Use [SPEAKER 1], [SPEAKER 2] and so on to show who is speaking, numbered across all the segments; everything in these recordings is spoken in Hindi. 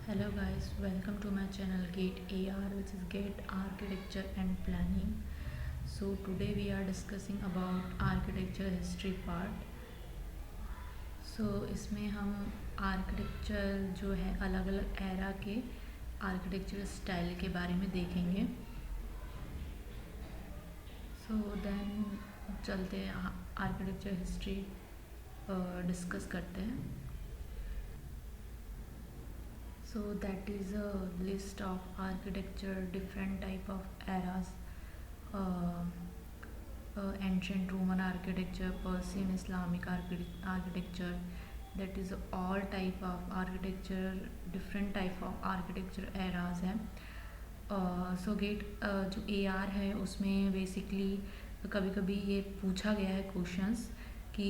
[SPEAKER 1] Hello guys, welcome to my channel Gate AR, which is Gate Architecture and Planning. So today we are discussing about architecture history part. So इसमें हम आर्किटेक्चर जो है अलग अलग एरा के आर्किटेक्चर स्टाइल के बारे में देखेंगे. सो देन चलते हैं आर्किटेक्चर हिस्ट्री डिस्कस करते हैं. So that is a list of architecture, different type of eras, uh, ancient Roman architecture, Persian Islamic architecture. That is all type of architecture, different type of architecture eras है. सो गेट जो AR है उसमें बेसिकली कभी कभी ये पूछा गया है क्वेश्चंस कि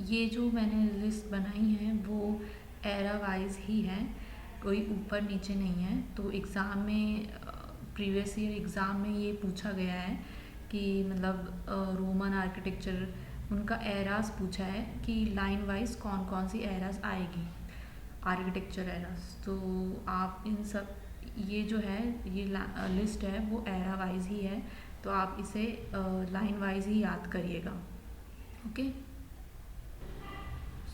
[SPEAKER 1] ये जो मैंने लिस्ट बनाई है वो एरा वाइज ही है, कोई ऊपर नीचे नहीं है. तो एग्ज़ाम में प्रीवियस ईयर एग्ज़ाम में ये पूछा गया है कि मतलब रोमन आर्किटेक्चर उनका एरास पूछा है कि लाइन वाइज कौन कौन सी एरास आएगी आर्किटेक्चर एरास. तो आप इन सब ये जो है ये लिस्ट है वो एरा वाइज ही है, तो आप इसे लाइन वाइज ही याद करिएगा. Okay.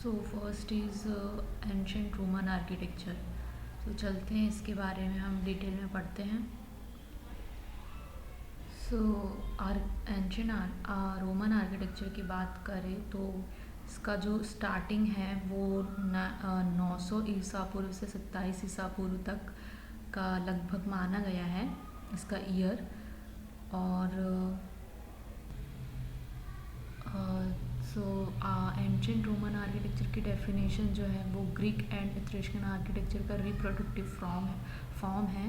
[SPEAKER 1] So first is ancient Roman architecture. तो चलते हैं इसके बारे में हम डिटेल में पढ़ते हैं. सो एंशेंट रोमन आर्किटेक्चर की बात करें तो इसका जो स्टार्टिंग है वो 900 ईसा पूर्व से 27 ईसा पूर्व तक का लगभग माना गया है इसका ईयर. और सो एंशेंट रोमन आर्किटेक्चर की डेफिनेशन जो है वो ग्रीक एंड इथ्रेशियन आर्किटेक्चर का रिप्रोडक्टिव फॉर्म है.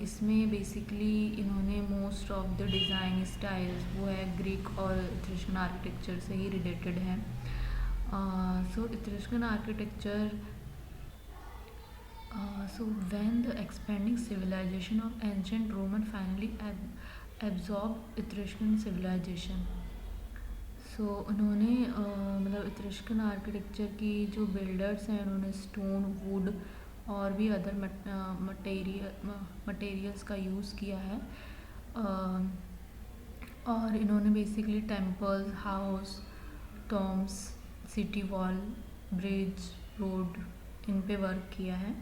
[SPEAKER 1] इसमें बेसिकली इन्होंने most of the design styles वो है ग्रीक और इथ्रेशियन आर्किटेक्चर से ही रिलेटेड है. सो इथ्रेशियन architecture so when the expanding civilization of ancient Roman finally absorbed Etruscan civilization. सो उन्होंने मतलब इथ्रेशियन आर्किटेक्चर की जो बिल्डर्स हैं उन्होंने स्टोन, वुड और भी अदर मटेरियल्स का यूज़ किया है. और इन्होंने basically temples, house, tombs, city wall, bridge, road इन पे वर्क किया है.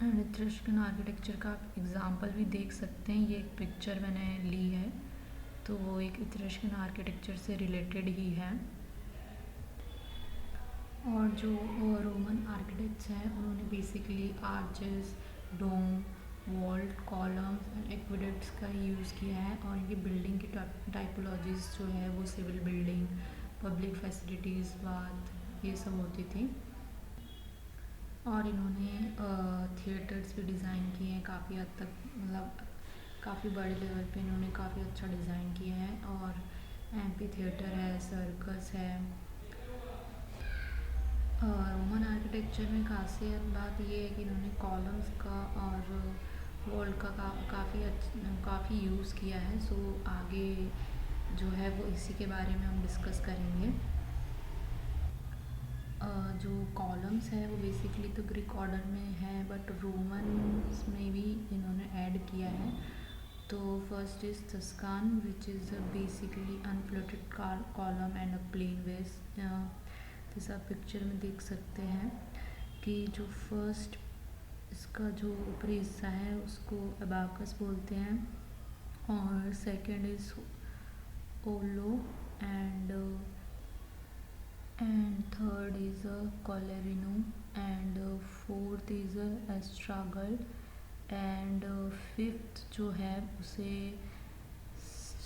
[SPEAKER 1] एंड इथ्रेशियन आर्किटेक्चर का आप एग्ज़ाम्पल भी देख सकते हैं. ये एक पिक्चर मैंने ली है तो वो एक इथ्रेशियन आर्किटेक्चर से रिलेटेड ही है. और जो रोमन आर्किटेक्ट्स हैं उन्होंने basically arches, dome, vault, columns and aqueducts का यूज़ किया है. और इनकी बिल्डिंग की टाइपोलॉजीज जो है वो civil building, public facilities, bath, ये सब होती थी. और इन्होंने थिएटर्स भी डिज़ाइन किए हैं काफ़ी हद तक, मतलब काफ़ी बड़े लेवल पे इन्होंने काफ़ी अच्छा डिज़ाइन किया है. और एम्पी थिएटर है, सर्कस है. रोमन आर्किटेक्चर में खासियत बात ये है कि इन्होंने कॉलम्स का और वॉल का काफ़ी यूज़ किया है. सो आगे जो है वो इसी के बारे में हम डिस्कस करेंगे. जो कॉलम्स है वो बेसिकली तो ग्रीक ऑर्डर में है बट रोमन में भी इन्होंने ऐड किया है. तो first is Tuscan which is basically unfluted column and a plain base. जैसा आप पिक्चर में देख सकते हैं कि जो फर्स्ट इसका जो ऊपरी हिस्सा है उसको अबाकस बोलते हैं. और second is ovolo and third is a collarino and fourth is a astragal and fifth जो है उसे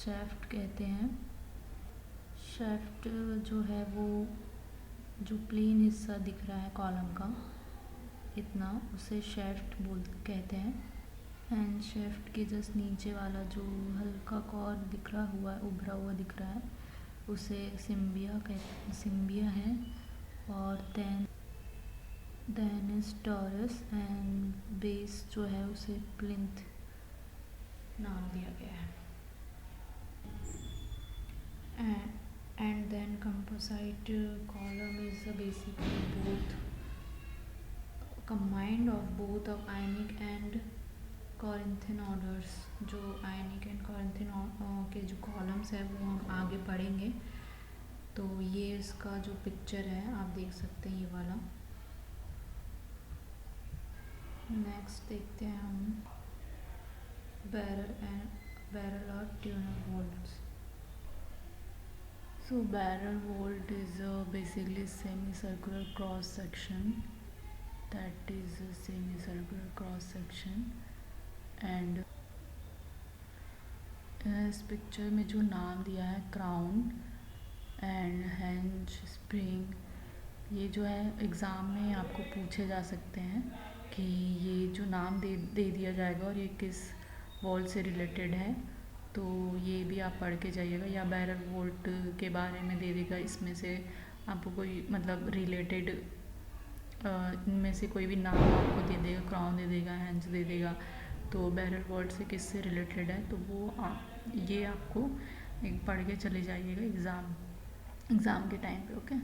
[SPEAKER 1] शेफ्ट कहते हैं. शेफ्ट जो है वो जो प्लेन हिस्सा दिख रहा है कॉलम का इतना, उसे शेफ्ट कहते हैं. एंड शेफ्ट के जस्ट नीचे वाला जो हल्का कॉर्ड दिख रहा हुआ है, उभरा हुआ दिख रहा है, उसे सिम्बिया है. और then is torus and base जो है उसे प्लिंथ नाम दिया गया है. And then composite column is basically both combined of both of Ionic and Corinthian orders। जो Ionic and Corinthian के जो कॉलम्स है वो हम आगे पढ़ेंगे। तो ये इसका जो पिक्चर है आप देख सकते हैं, ये वाला। नेक्स्ट देखते हैं हम बैरल और tuner volts. So barrel vault is basically semicircular cross section, that is a semicircular cross section, and इस पिक्चर में जो नाम दिया है क्राउन एंड हैंज स्प्रिंग, ये जो है एग्ज़ाम में आपको पूछे जा सकते हैं कि ये जो नाम दे दिया जाएगा और ये किस वॉल्ट से रिलेटेड है। तो ये भी आप पढ़ के जाइएगा, या बैरल वोल्ट के बारे में दे देगा, इसमें से आपको कोई मतलब रिलेटेड इनमें से कोई भी नाम आपको दे देगा, क्राउन दे देगा, हैंज दे देगा, तो बैरल वोल्ट से किससे रिलेटेड है, तो वो ये आपको एक पढ़ के चले जाइएगा एग्ज़ाम के टाइम पे। Okay,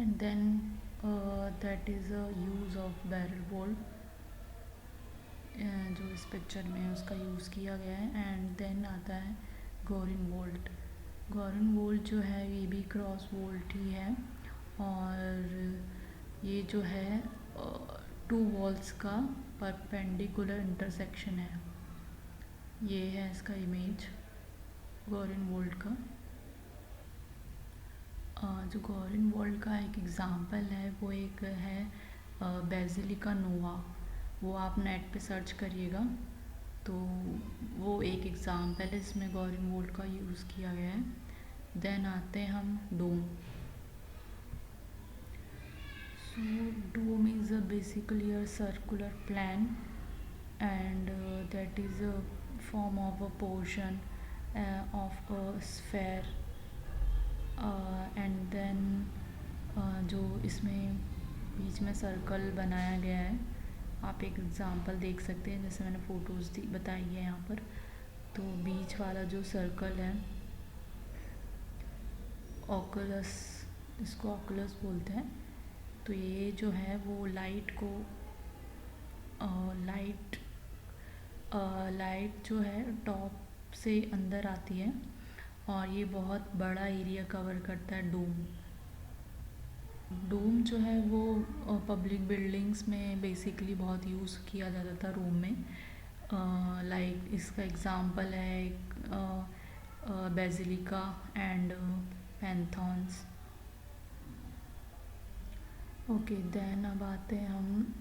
[SPEAKER 1] and then that is a use of barrel vault, जो इस पिक्चर में उसका यूज़ किया गया है। एंड देन आता है गोरिन वोल्ट। गोरिन वोल्ट जो है ये भी क्रॉस वोल्ट ही है, और ये जो है टू वॉल्स का परपेंडिकुलर इंटरसेक्शन है। ये है इसका इमेज गोरिन वोल्ट का। जो गोरिन वोल्ट का एक एग्ज़ाम्पल है वो एक है बेसिलिका नोवा, वो आप नेट पे सर्च करिएगा तो वो एक एग्ज़ाम्पल है, इसमें गोरिन वोल्ट का यूज़ किया गया है। देन आते हैं हम dome. So dome is basically a circular plan and that is a form of a portion of a sphere, and then जो इसमें बीच में सर्कल बनाया गया है, आप एक एग्ज़ाम्पल देख सकते हैं, जैसे मैंने फ़ोटोज़ बताई है यहाँ पर। तो बीच वाला जो सर्कल है ऑकुलस, इसको ऑकुलस बोलते हैं। तो ये जो है वो लाइट जो है टॉप से अंदर आती है, और ये बहुत बड़ा एरिया कवर करता है। डोम जो है वो पब्लिक बिल्डिंग्स में बेसिकली बहुत यूज़ किया जाता था रूम में। लाइक इसका एग्ज़ाम्पल है बेसिलिका एंड पैंथॉन्स। ओके, देन अब आते हैं हम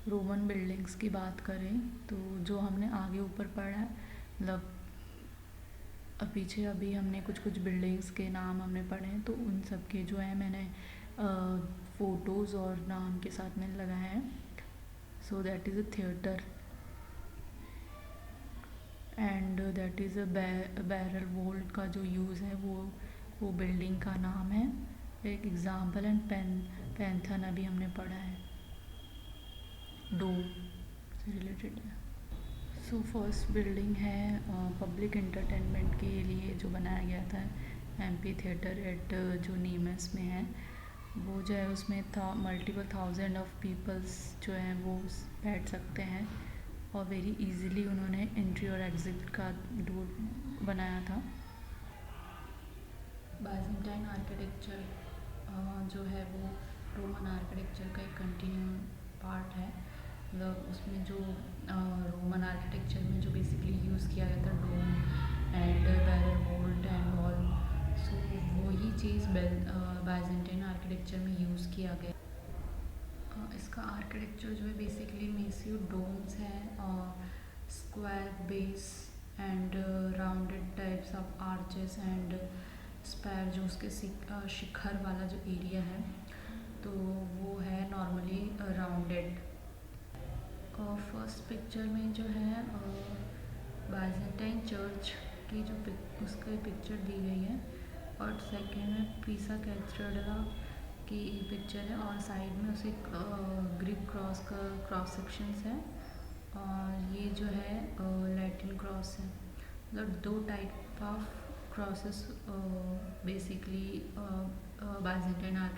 [SPEAKER 1] रोमन बिल्डिंग्स की बात करें तो जो हमने आगे ऊपर पढ़ा है, मतलब पीछे अभी हमने कुछ बिल्डिंग्स के नाम हमने पढ़े हैं, तो उन सब के जो है मैंने फ़ोटोज़ और नाम के साथ मैंने लगाया है। So that is a theatre and that is a barrel volt का जो यूज़ है वो बिल्डिंग का नाम है, एक एग्ज़ाम्पल। एंड पैंथन अभी हमने पढ़ा है, डोम से रिलेटेड है। सो फर्स्ट बिल्डिंग है पब्लिक एंटरटेनमेंट के लिए जो बनाया गया था, एम्पी थिएटर एट जो नीमस में है, वो जो है उसमें मल्टीपल थाउजेंड ऑफ पीपल्स जो हैं वो बैठ सकते हैं, और वेरी इजीली उन्होंने एंट्री और एग्ज़िट का डोर बनाया था। बाइजेंटाइन आर्किटेक्चर जो है वो रोमन आर्किटेक्चर का एक कंटिन्यू पार्ट है, मतलब उसमें जो रोमन आर्किटेक्चर में जो बेसिकली यूज़ किया गया था dome and barrel vault and all, so वही चीज़ बाइजेंटाइन आर्किटेक्चर में यूज़ किया गया। इसका आर्किटेक्चर जो है बेसिकली मेसियो डोम्स है, square base and rounded types of arches and spire, जो उसके शिखर वाला जो एरिया है तो वो है नॉर्मली राउंडेड। फर्स्ट पिक्चर में जो है बाइजेंटाइन चर्च की जो उसका पिक्चर दी गई है, और सेकेंड में पीसा कैथेड्रल की पिक्चर है, और साइड में उसे ग्रीक क्रॉस का क्रॉस सेक्शंस है, और ये जो है लैटिन क्रॉस है। मतलब दो type of crosses basically Byzantine